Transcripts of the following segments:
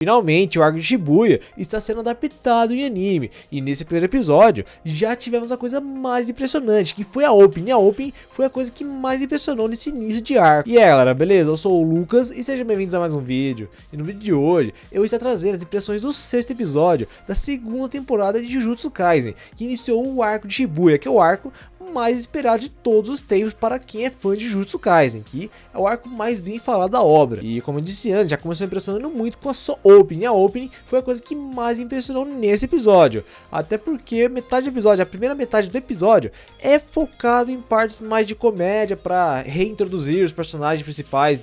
Finalmente, o arco de Shibuya está sendo adaptado em anime, e nesse primeiro episódio já tivemos a coisa mais impressionante, que foi a Open. A Open foi a coisa que mais impressionou nesse início de arco. E aí galera, beleza? Eu sou o Lucas e sejam bem-vindos a mais um vídeo. E no vídeo de hoje eu estou trazendo as impressões do sexto episódio da segunda temporada de Jujutsu Kaisen, que iniciou o arco de Shibuya, que é o arco mais esperado de todos os tempos para quem é fã de Jujutsu Kaisen, que é o arco mais bem falado da obra. E como eu disse antes, já começou impressionando muito com a sua Opening. A Opening foi a coisa que mais impressionou nesse episódio, até porque metade do episódio, a primeira metade do episódio é focado em partes mais de comédia para reintroduzir os personagens principais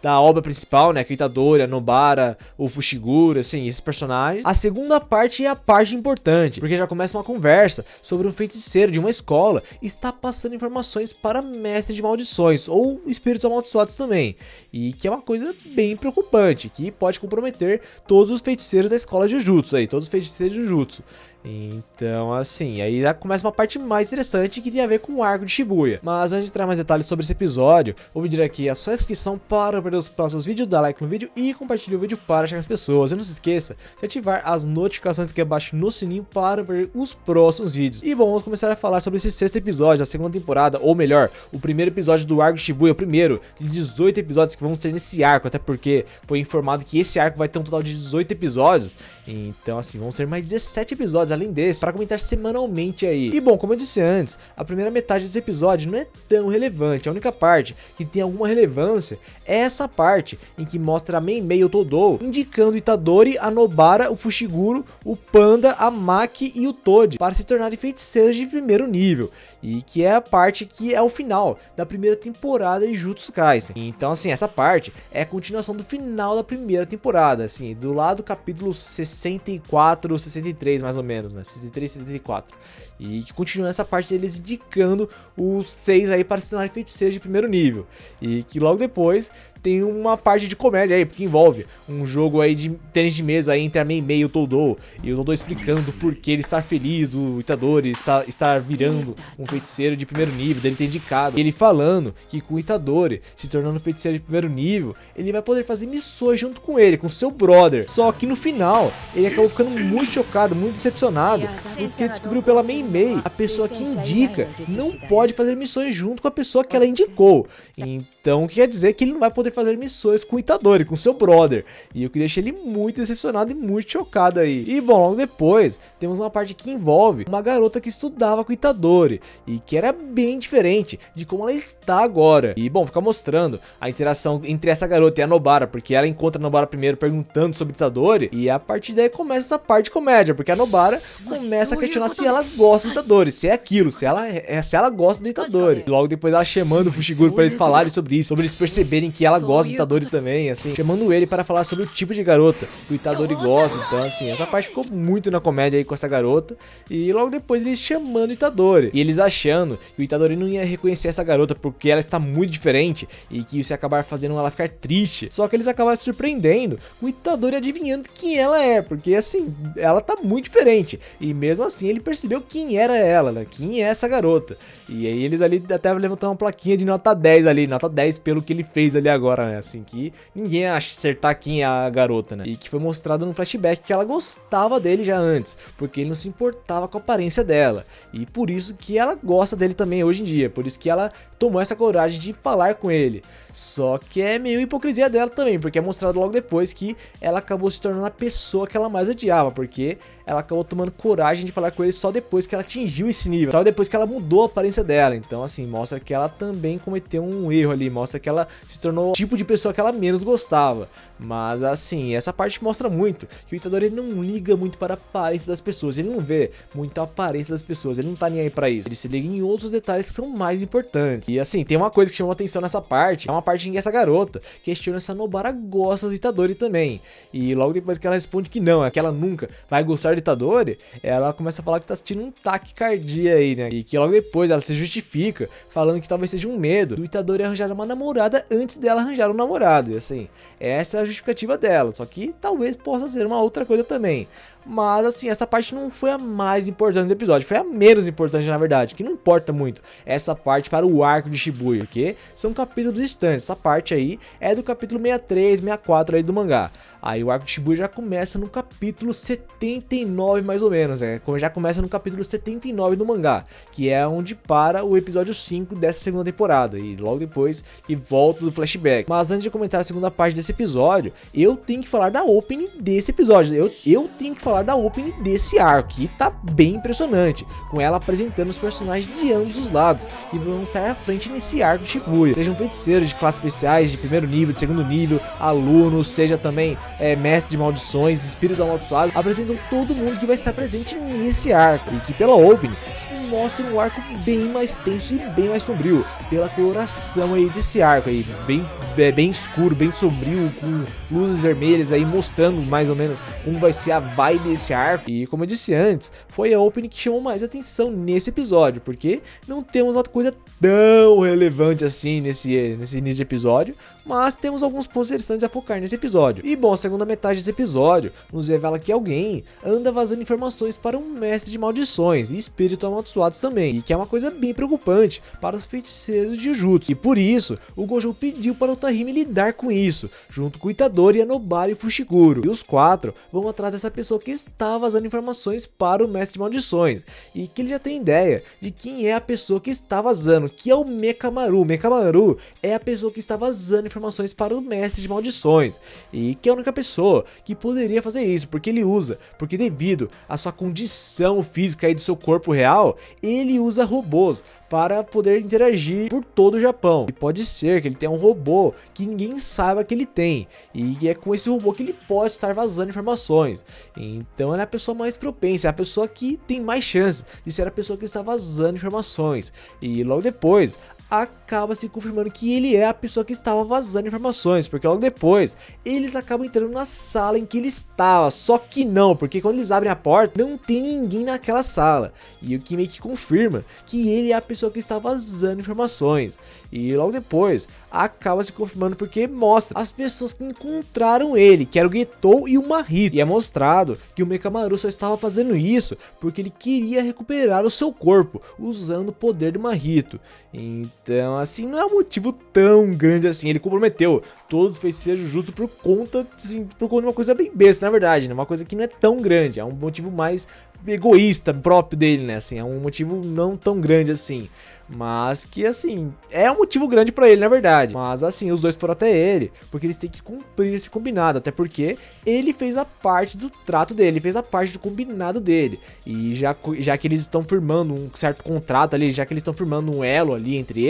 da obra principal, né, que é o Itadori, a Nobara, o Fushiguro, assim, esses personagens. A segunda parte é a parte importante, porque já começa uma conversa sobre um feiticeiro de uma escola está passando informações para mestre de maldições ou espíritos amaldiçoados também, e que é uma coisa bem preocupante, que pode comprometer todos os feiticeiros da escola de Jujutsu aí, todos os feiticeiros de Jujutsu. Então assim, aí já começa uma parte mais interessante que tem a ver com o arco de Shibuya. Mas antes de entrar mais detalhes sobre esse episódio, vou pedir aqui a sua inscrição para ver os próximos vídeos, dar like no vídeo e compartilhar o vídeo para chegar às pessoas. E não se esqueça de ativar as notificações aqui abaixo no sininho para ver os próximos vídeos. E bom, vamos começar a falar sobre esse sexto episódio da segunda temporada, ou melhor, o primeiro episódio do arco de Shibuya, o primeiro de 18 episódios que vamos ter nesse arco, até porque foi informado que esse arco vai ter um total de 18 episódios. Então assim, vão ser mais 17 episódios além desse, para comentar semanalmente aí. E bom, como eu disse antes, a primeira metade desse episódio não é tão relevante. A única parte que tem alguma relevância é essa parte em que mostra a Mei e o Todou indicando o Itadori, a Nobara, o Fushiguro, o Panda, a Maki e o Toji para se tornarem feiticeiros de primeiro nível, e que é a parte que é o final da primeira temporada de Jujutsu Kaisen. Então assim, essa parte é a continuação do final da primeira temporada, assim, do lado do capítulo 64, 63 mais ou menos, né, 63 e 64, e que continua essa parte deles indicando os 6 aí para se tornarem feiticeiros de primeiro nível, e que logo depois tem uma parte de comédia aí, porque envolve um jogo aí de tênis de mesa aí entre a Mei e o Todou, e o Todou explicando por que ele está feliz do Itadori estar virando um feiticeiro de primeiro nível, dele ter indicado, e ele falando que com o Itadori se tornando feiticeiro de primeiro nível, ele vai poder fazer missões junto com ele, com seu brother. Só que no final, ele acabou ficando muito chocado, muito decepcionado, porque descobriu pela Mei, a pessoa que indica não pode fazer missões junto com a pessoa que ela indicou. Então quer dizer que ele não vai poder fazer missões com o Itadori, com seu brother, e o que deixa ele muito decepcionado e muito chocado aí. E bom, logo depois temos uma parte que envolve uma garota que estudava com o Itadori e que era bem diferente de como ela está agora. E bom, fica mostrando a interação entre essa garota e a Nobara, porque ela encontra a Nobara primeiro perguntando sobre o Itadori, e a partir daí começa essa parte de comédia, porque a Nobara começa a questionar se ela gosta do Itadori, se é aquilo, se ela gosta do Itadori. E logo depois ela chamando o Fushiguro para eles falarem sobre isso, sobre eles perceberem que ela gosta do Itadori também, assim, chamando ele para falar sobre o tipo de garota que o Itadori gosta. Então assim, essa parte ficou muito na comédia aí com essa garota, e logo depois eles chamando o Itadori, e eles achando que o Itadori não ia reconhecer essa garota porque ela está muito diferente, e que isso ia acabar fazendo ela ficar triste. Só que eles acabaram se surpreendendo com o Itadori adivinhando quem ela é, porque assim, ela tá muito diferente, e mesmo assim ele percebeu quem era ela, né? Quem é essa garota. E aí eles ali até levantaram uma plaquinha de nota 10 ali, nota 10 pelo que ele fez ali agora, né? Assim, que ninguém acha acertar quem é a garota, né? E que foi mostrado no flashback que ela gostava dele já antes, porque ele não se importava com a aparência dela, e por isso que ela gosta dele também hoje em dia, por isso que ela tomou essa coragem de falar com ele. Só que é meio hipocrisia dela também, porque é mostrado logo depois que ela acabou se tornando a pessoa que ela mais odiava, porque ela acabou tomando coragem de falar com ele só depois que ela atingiu esse nível, só depois que ela mudou a aparência dela. Então assim, mostra que ela também cometeu um erro ali, mostra que ela se tornou o tipo de pessoa que ela menos gostava. Mas assim, essa parte mostra muito que o Itadori não liga muito para a aparência das pessoas, ele não vê muito a aparência das pessoas, ele não tá nem aí pra isso, ele se liga em outros detalhes que são mais importantes. E assim, tem uma coisa que chamou atenção nessa parte, é uma parte em que essa garota questiona se a Nobara gosta do Itadori também, e logo depois que ela responde que não, é que ela nunca vai gostar do Itadori, ela começa a falar que tá sentindo um taquicardia aí, né, e que logo depois ela se justifica falando que talvez seja um medo do Itadori arranjar uma namorada antes dela arranjar um namorado. E assim, essa é a justificativa dela, só que talvez possa ser uma outra coisa também. Mas assim, essa parte não foi a mais importante do episódio, foi a menos importante na verdade, que não importa muito essa parte para o arco de Shibuya, porque são capítulos distantes. Essa parte aí é do capítulo 63, 64 aí do mangá. Aí o arco de Shibuya já começa no capítulo 79 mais ou menos, já começa no capítulo 79 do mangá, que é onde para o episódio 5 dessa segunda temporada, e logo depois que volta do flashback. Mas antes de comentar a segunda parte desse episódio, eu tenho que falar da opening desse episódio, eu tenho que falar da opening desse arco, que tá bem impressionante, com ela apresentando os personagens de ambos os lados, e vamos estar à frente nesse arco de Shibuya, sejam feiticeiros de classes especiais, de primeiro nível, de segundo nível, alunos, seja também mestre de maldições, espírito amaldiçoado, apresentam todo mundo que vai estar presente nesse arco, e que pela opening se mostra um arco bem mais tenso e bem mais sombrio, pela coloração aí desse arco aí, bem escuro, bem sombrio, com luzes vermelhas aí mostrando mais ou menos como vai ser a vibe desse arco. E como eu disse antes, foi a opening que chamou mais atenção nesse episódio, porque não temos uma coisa tão relevante assim nesse início de episódio, mas temos alguns pontos interessantes a focar nesse episódio. E bom, a segunda metade desse episódio nos revela que alguém anda vazando informações para um mestre de maldições e espíritos amaldiçoados também, e que é uma coisa bem preocupante para os feiticeiros de Jujutsu. E por isso, o Gojo pediu para o Otahime lidar com isso, junto com o Itadori, Yanobara e Fushiguro. E os quatro vão atrás dessa pessoa que está vazando informações para o mestre de maldições, e que ele já tem ideia de quem é a pessoa que está vazando, que é o Mekamaru. O Mekamaru é a pessoa que está vazando informações para o mestre de maldições, e que é a única pessoa que poderia fazer isso, porque devido à sua condição física e do seu corpo real, ele usa robôs para poder interagir por todo o Japão. E pode ser que ele tenha um robô que ninguém saiba que ele tem, e é com esse robô que ele pode estar vazando informações. Então ela é a pessoa mais propensa, é a pessoa que tem mais chance de ser a pessoa que está vazando informações. E logo depois acaba se confirmando que ele é a pessoa que estava vazando informações, porque logo depois eles acabam entrando na sala em que ele estava, só que não, porque quando eles abrem a porta não tem ninguém naquela sala, e o que meio que confirma que ele é a pessoa que está vazando informações. E logo depois acaba se confirmando porque mostra as pessoas que encontraram ele, que era o Getou e o Mahito, e é mostrado que o Mekamaru só estava fazendo isso porque ele queria recuperar o seu corpo usando o poder do Mahito. Então, assim, não é um motivo tão grande assim. Ele comprometeu todos os feiticeiros Jujutsu por conta de uma coisa bem besta, na verdade, né? Uma coisa que não é tão grande, é um motivo mais egoísta próprio dele, né? Assim, é um motivo não tão grande assim, mas que assim, é um motivo grande pra ele, na verdade. Mas assim, os dois foram até ele, porque eles têm que cumprir esse combinado, até porque ele fez a parte do trato dele, ele fez a parte do combinado dele. E já que eles estão firmando um certo contrato ali, já que eles estão firmando um elo ali entre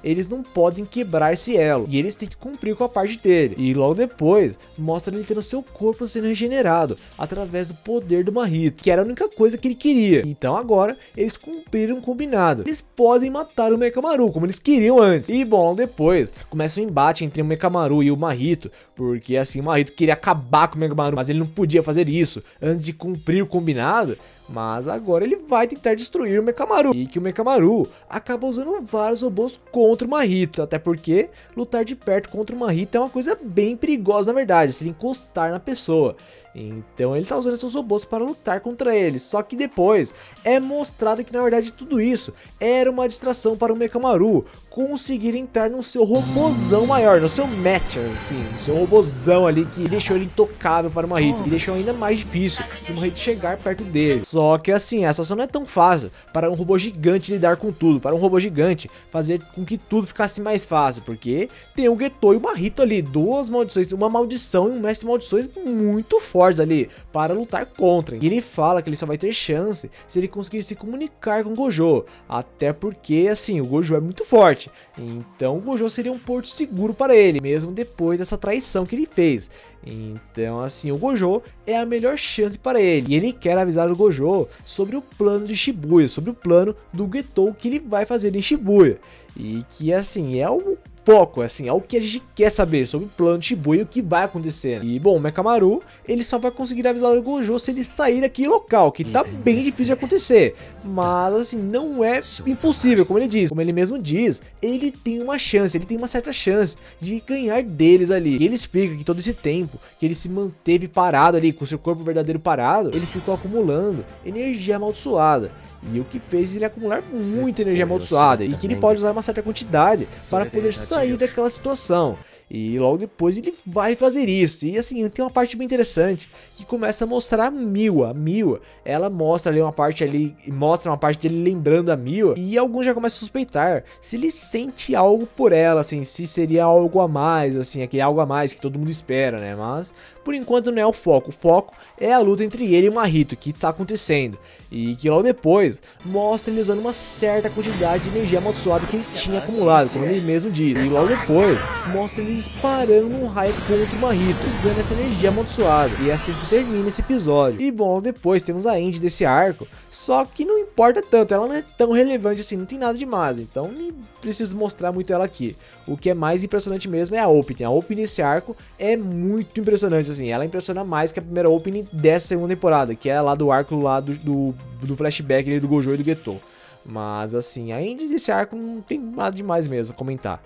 eles não podem quebrar esse elo, e eles têm que cumprir com a parte dele. E logo depois, mostra ele tendo seu corpo sendo regenerado, através do poder do Mahito, que era a única coisa que ele queria. Então agora, eles cumpriram o combinado, eles podem matar o Mekamaru, como eles queriam antes. E bom, depois começa um embate entre o Mekamaru e o Mahito, porque assim, o Mahito queria acabar com o Mekamaru, mas ele não podia fazer isso antes de cumprir o combinado. Mas agora ele vai tentar destruir o Mekamaru, e que o Mekamaru acaba usando vários robôs contra o Mahito, até porque lutar de perto contra o Mahito é uma coisa bem perigosa, na verdade, se ele encostar na pessoa. Então ele tá usando seus robôs para lutar contra eles, só que depois é mostrado que na verdade tudo isso era uma distração para o Mekamaru conseguir entrar no seu robôzão maior, no seu match, assim, no seu robôzão ali, que deixou ele intocável para o Mahito, e deixou ainda mais difícil se o Mahito chegar perto dele. Só que assim, a situação não é tão fácil para um robô gigante lidar com tudo, para um robô gigante fazer com que tudo ficasse mais fácil, porque tem o Getou e o Mahito ali, duas maldições, uma maldição e um mestre de maldições muito fortes ali para lutar contra. E ele fala que ele só vai ter chance se ele conseguir se comunicar com o Gojo, até porque assim, o Gojo é muito forte, então o Gojo seria um porto seguro para ele, mesmo depois dessa traição que ele fez. Então assim, o Gojo é a melhor chance para ele, e ele quer avisar o Gojo sobre o plano de Shibuya, sobre o plano do Getou que ele vai fazer em Shibuya, e que assim, é o foco, assim, é o que a gente quer saber sobre o plano de Shibuya e o que vai acontecer. E bom, o Mekamaru, ele só vai conseguir avisar o Gojo se ele sair daquele local, que tá bem difícil de acontecer, mas assim, não é impossível, como ele diz, como ele mesmo diz, ele tem uma chance, ele tem uma certa chance de ganhar deles ali. E ele explica que todo esse tempo que ele se manteve parado ali, com seu corpo verdadeiro parado, ele ficou acumulando energia amaldiçoada, e o que fez ele acumular muita energia amaldiçoada, e que ele pode usar uma certa quantidade para poder sair daquela situação. E logo depois ele vai fazer isso. E assim, tem uma parte bem interessante que começa a mostrar a Miwa. A Miwa, ela mostra ali uma parte dele lembrando a Miwa. E alguns já começam a suspeitar se ele sente algo por ela, assim, se seria algo a mais, assim, aquele algo a mais que todo mundo espera, né? Mas por enquanto não é o foco. O foco é a luta entre ele e o Mahito, que está acontecendo. E que logo depois mostra ele usando uma certa quantidade de energia amaldiçoada que ele tinha acumulado, como ele mesmo diz. E logo depois mostra ele disparando um raio contra o Mahito, usando essa energia amaldiçoada. E é assim que termina esse episódio. E bom, logo depois temos a End desse arco, só que não importa tanto, ela não é tão relevante assim, não tem nada demais, então nem preciso mostrar muito ela aqui. O que é mais impressionante mesmo é a opening. A opening desse arco é muito impressionante, assim, ela impressiona mais que a primeira opening dessa segunda temporada, que é lá do arco lá do flashback ali do Gojo e do Geto. Mas assim, a End desse arco não tem nada demais mesmo a comentar.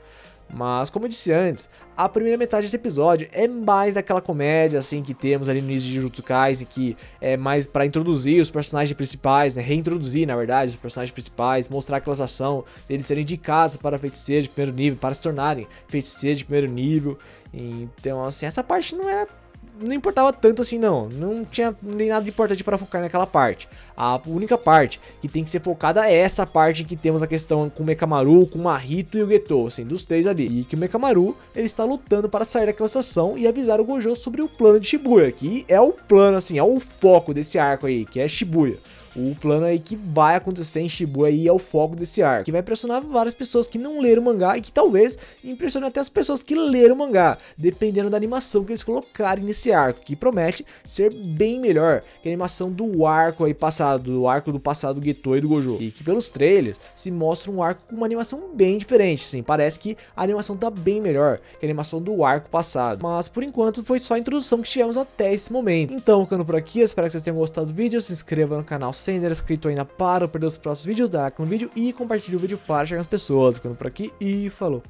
Mas como eu disse antes, a primeira metade desse episódio é mais daquela comédia assim que temos ali no início de Jujutsu Kaisen, que é mais pra introduzir os personagens principais, né, reintroduzir na verdade os personagens principais, mostrar aquela ação deles serem indicados para feiticeiros de primeiro nível, para se tornarem feiticeiros de primeiro nível. Então assim, essa parte não importava tanto assim não tinha nem nada de importante para focar naquela parte. A única parte que tem que ser focada é essa parte que temos a questão com o Mekamaru, com o Mahito e o Geto, assim, dos três ali. E que o Mekamaru, ele está lutando para sair daquela situação e avisar o Gojo sobre o plano de Shibuya, que é o plano, assim, é o foco desse arco aí, que é Shibuya. O plano aí que vai acontecer em Shibuya aí é o foco desse arco, que vai impressionar várias pessoas que não leram o mangá e que talvez impressione até as pessoas que leram o mangá, dependendo da animação que eles colocarem nesse arco, que promete ser bem melhor que a animação do arco aí passado, do arco do passado do Geto e do Gojo. E que pelos trailers se mostra um arco com uma animação bem diferente, assim, parece que a animação tá bem melhor que a animação do arco passado. Mas por enquanto foi só a introdução que tivemos até esse momento. Então, ficando por aqui, eu espero que vocês tenham gostado do vídeo, se inscreva no canal se ainda não é inscrito ainda para não perder os próximos vídeos, dá like no vídeo e compartilhe o vídeo para chegar às pessoas. Ficando por aqui e falou!